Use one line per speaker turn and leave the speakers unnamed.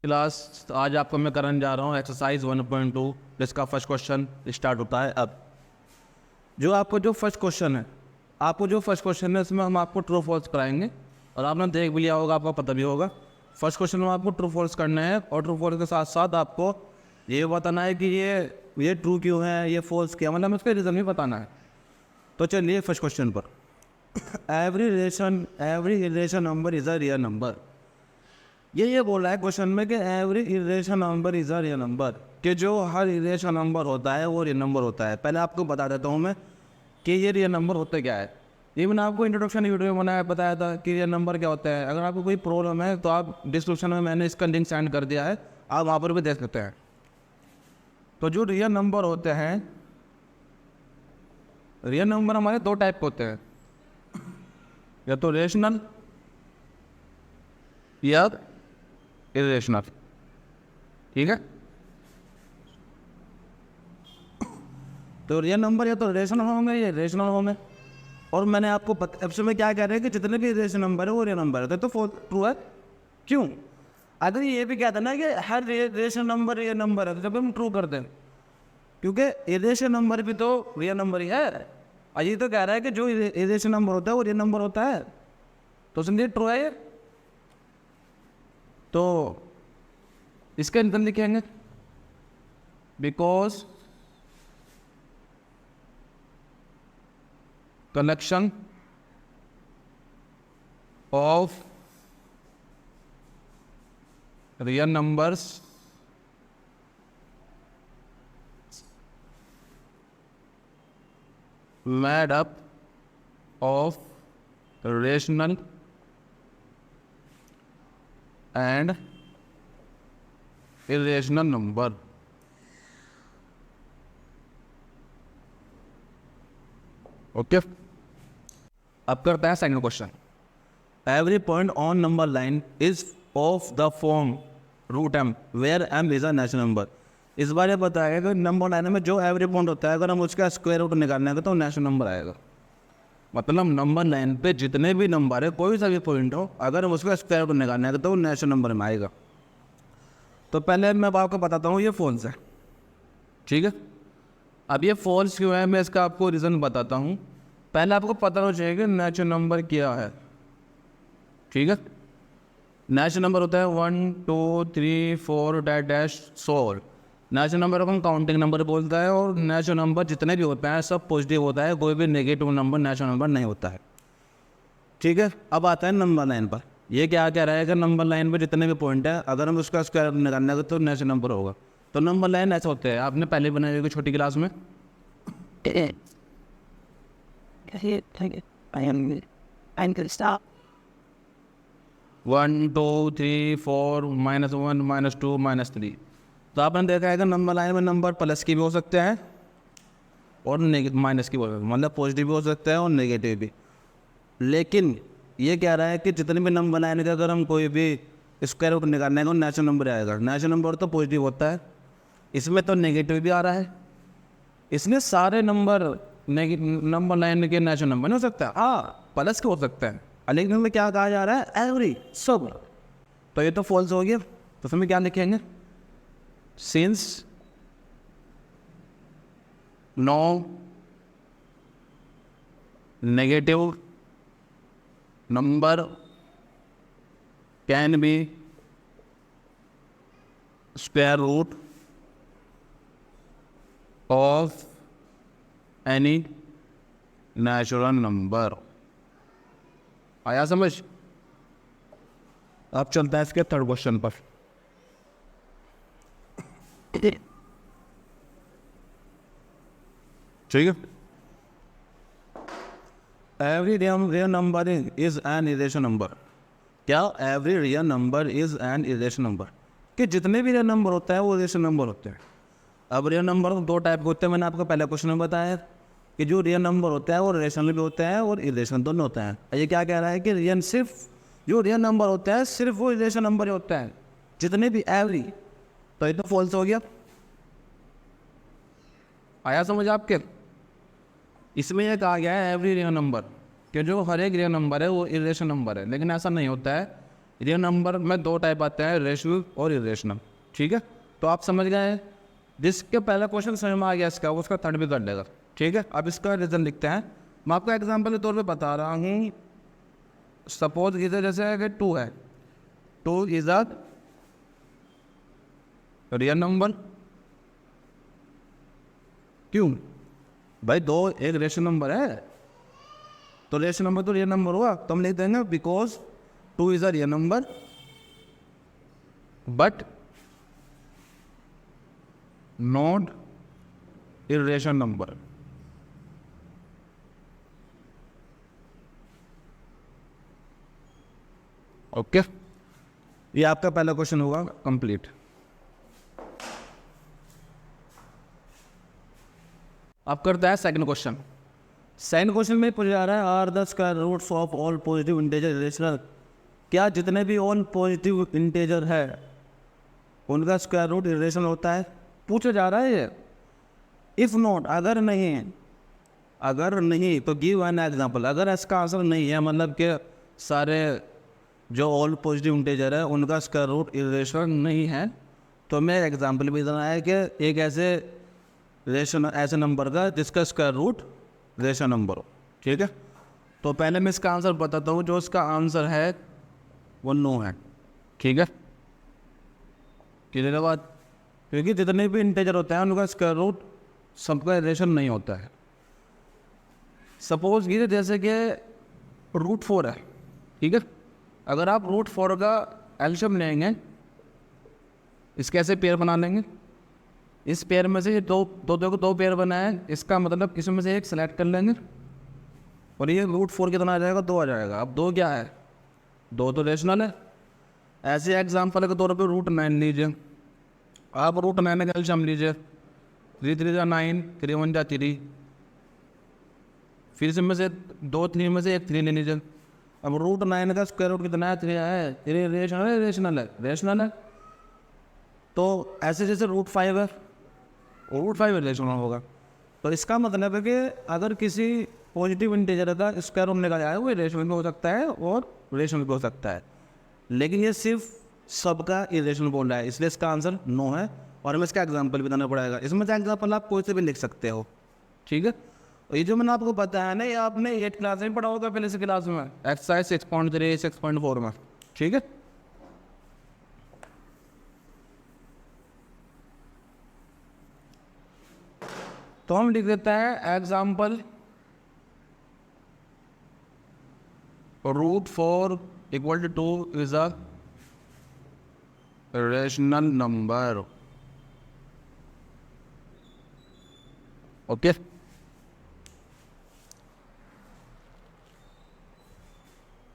Class आज आपको मैं करने जा रहा हूँ एक्सरसाइज 1.2 जिसका फर्स्ट क्वेश्चन स्टार्ट होता है। अब जो फर्स्ट क्वेश्चन है इसमें हम आपको ट्रू फॉल्स कराएंगे और आपने देख भी लिया होगा, आपको पता भी होगा। फर्स्ट क्वेश्चन में आपको ट्रू फॉल्स करना है और ट्रू फॉल्स के साथ साथ आपको ये बताना है कि ये ट्रू क्यों है, ये फॉल्स क्या, मतलब उसका रीज़न भी बताना है। तो चलिए फर्स्ट क्वेश्चन पर। Every relation number is a real number. ये बोल रहा है क्वेश्चन में कि every irrational number is a real number, कि जो हर इरेशनल नंबर होता है वो रियल नंबर होता है। पहले आपको बता देता हूँ मैं कि ये रियल नंबर होता क्या है। ये मैंने आपको इंट्रोडक्शन वीडियो में बताया था कि रियल नंबर क्या होता है। अगर आपको कोई प्रॉब्लम है तो आप डिस्क्रिप्शन में मैंने इसका लिंक सेंड कर दिया है, आप वहाँ पर भी देख सकते हैं। तो जो रियल नंबर होते हैं, रियल नंबर हमारे दो टाइप के होते हैं, या तो रेशनल या इरेशनल। ठीक है, तो रियल नंबर या तो रेशनल होंगे या रेशनल होंगे। और मैंने आपको ऑप्शन में क्या कह रहे हैं कि जितने भी रेशनल नंबर है वो रियल नंबर है, तो ट्रू है। क्यों? अगर ये भी कहता ना कि हर रेशनल नंबर रियल नंबर है तो जब हम ट्रू कर दें, क्योंकि इरेशनल नंबर भी तो रियल नंबर ही है। अजी तो कह रहा है कि जो इरेशनल नंबर होता है वो रियल नंबर होता है, तो समझिए ट्रू है ये। तो इसका आंसर लिखेंगे because collection of real numbers made up of rational and irrational number. Okay, अब करते हैं second question. Every point on number line is of the form root M where M is a natural number. इस बार ये बताया कि number line में जो एवरी पॉइंट होता है अगर हम उसका स्क्वायर रूट निकालने का तो नेचुरल नंबर आएगा। मतलब नंबर लाइन पे जितने भी नंबर है, कोई सा भी पॉइंट हो, अगर हम उसका स्क्वायर रूट निकालने का तो वो नेचुरल नंबर में आएगा। तो पहले मैं आपको बताता हूँ ये फॉल्स है। ठीक है, अब ये फॉल्स क्यों है मैं इसका आपको रीज़न बताता हूँ। पहले आपको पता होना चाहिए कि नेचुरल नंबर क्या है। ठीक है, नेचुरल नंबर होता है 1 2 3 4 डैश 100। नेचुरल नंबर को हम काउंटिंग नंबर बोलता है, और नेचुरल नंबर जितने भी होते हैं सब पॉजिटिव होता है, कोई भी नेगेटिव नंबर नेचुरल नंबर नहीं होता है। ठीक है, अब आता है नंबर लाइन पर। ये क्या कह रहा है कि नंबर लाइन पर जितने भी पॉइंट है अगर हम उसका स्क्वायर निकालने का तो नेचुरल नंबर होगा। तो नंबर लाइन ऐसे होते हैं, आपने पहले बनाई होगी छोटी क्लास में।
Stop.
1 2 3 4 -1 -2 -3। तो आपने देखा है कि नंबर लाइन में नंबर प्लस की भी हो सकते हैं और माइनस की भी हो सकते हैं, मतलब पॉजिटिव भी हो सकते हैं और नेगेटिव भी। लेकिन ये कह रहा है कि जितने भी नंबर लाइन के अगर हम कोई भी स्क्वायर रूट निकालने का नेचुरल नंबर आएगा। नेचुरल नंबर तो पॉजिटिव होता है, इसमें तो नेगेटिव भी आ रहा है। इसमें सारे नंबर नंबर लाइन के नेचुरल नंबर नहीं हो सकता, हाँ प्लस के हो सकते हैं, लेकिन में क्या कहा जा रहा है एवरी सब। तो ये तो फॉल्स हो गया। तो फिर में क्या लिखेंगे, since no negative number can be square root of any natural number. आया समझ? अब चलता है इसके थर्ड क्वेश्चन पर। ठीक है, every real number is an irrational number. क्या? Every real number is an irrational number, कि जितने भी रियल नंबर होता है वो इरेशनल नंबर होते हैं। अब रियल नंबर तो दो टाइप के होते हैं, मैंने आपको पहले क्वेश्चन में बताया कि जो रियल नंबर होता है वो रेशनल भी होता है और इरेशनल दोनों होता है। ये क्या कह रहा है कि रियल सिर्फ जो रियल नंबर होता है सिर्फ वो इरेशनल नंबर ही होता है, जितने भी एवरी। तो ये तो फॉल्स हो गया। आया समझ आपके? इसमें यह कहा गया है एवरी रियल नंबर, कि जो हर एक रियल नंबर है वो इरेशनल नंबर है, लेकिन ऐसा नहीं होता है। रियल नंबर में दो टाइप आते हैं, रेशनल और इरेशनल। ठीक है, तो आप समझ गए। जिसके पहला क्वेश्चन समझ में आ गया इसका, उसका थर्ड भी कर लेगा। ठीक है, अब इसका रीज़न लिखते हैं। मैं आपको एग्जांपल के तौर पे बता रहा हूँ। सपोज इधर जैसे है कि 2 है, 2 इज अ रियल नंबर। क्यों भाई, 2 एक रेशनल नंबर है, तो रेशनल नंबर तो रियल नंबर हुआ, तो हम लिख देंगे because 2 is a real number but not irrational number. Okay, ये आपका पहला क्वेश्चन होगा कंप्लीट। अब करता है सेकंड क्वेश्चन। सेकंड क्वेश्चन में पूछा जा रहा है, are the square roots of all positive integer irrational. क्या जितने भी ऑल पॉजिटिव इंटेजर है उनका स्क्वायर रूट इरेशनल होता है, पूछा जा रहा है ये। इफ नॉट, अगर नहीं तो गिव एन एग्जांपल। अगर इसका आंसर नहीं है, मतलब कि सारे जो ऑल पॉजिटिव इंटेजर है उनका स्क्वायर रूट इरेशनल नहीं है, तो मैं एग्जांपल भी देना है कि एक ऐसे नंबर का जिसका स्क्वायर रूट रेशनल नंबर हो। ठीक है, तो पहले मैं इसका आंसर बताता हूँ। जो इसका आंसर है वो 9 है। ठीक है, क्लियर है बात? क्योंकि जितने भी इंटेजर होते हैं उनका स्क्वायर रूट सबका रेशनल नहीं होता है। सपोज ये जैसे कि √4 है। ठीक है, अगर आप √4 का एलशियम लेंगे, इसके ऐसे पेयर बना लेंगे। इस पेयर में से ये दो पेयर बनाए, इसका मतलब इसमें से एक सेलेक्ट कर लेंगे और ये √4 कितना आ जाएगा, 2 आ जाएगा। अब 2 क्या है, 2 तो रेशनल है। ऐसे एग्जाम्पल के तौर पे √9 लीजिए। आप √9 का एलशियम लीजिए, 3 3 9, 3 1 3। फिर इसमें से 2 3 में से एक 3 ले लीजिए। अब √9 का स्क्वायर रूट कितना है, 3 है। 3 रेशनल है। तो ऐसे जैसे √5 है, √5 रेशनल होगा। तो इसका मतलब है कि अगर किसी पॉजिटिव इंटीजर का स्क्वायर रूट निकाला जाए वो रेशनल भी हो सकता है और रेशनल भी हो सकता है, लेकिन ये सिर्फ सबका इरेशनल बोल रहा है, इसलिए इसका आंसर 9 है। और हमें इसका एग्जाम्पल भी देना पड़ेगा। इसमें से एग्जाम्पल आप कोई से भी लिख सकते हो। ठीक है, और ये जो मैंने आपको बताया ना, ये आपने 8th क्लास में पढ़ा होगा, पहले से क्लास में एक्सरसाइज 6.3 6.4 में। ठीक है, तो हम लिख देते हैं example √4 = 2 is a rational number. Okay,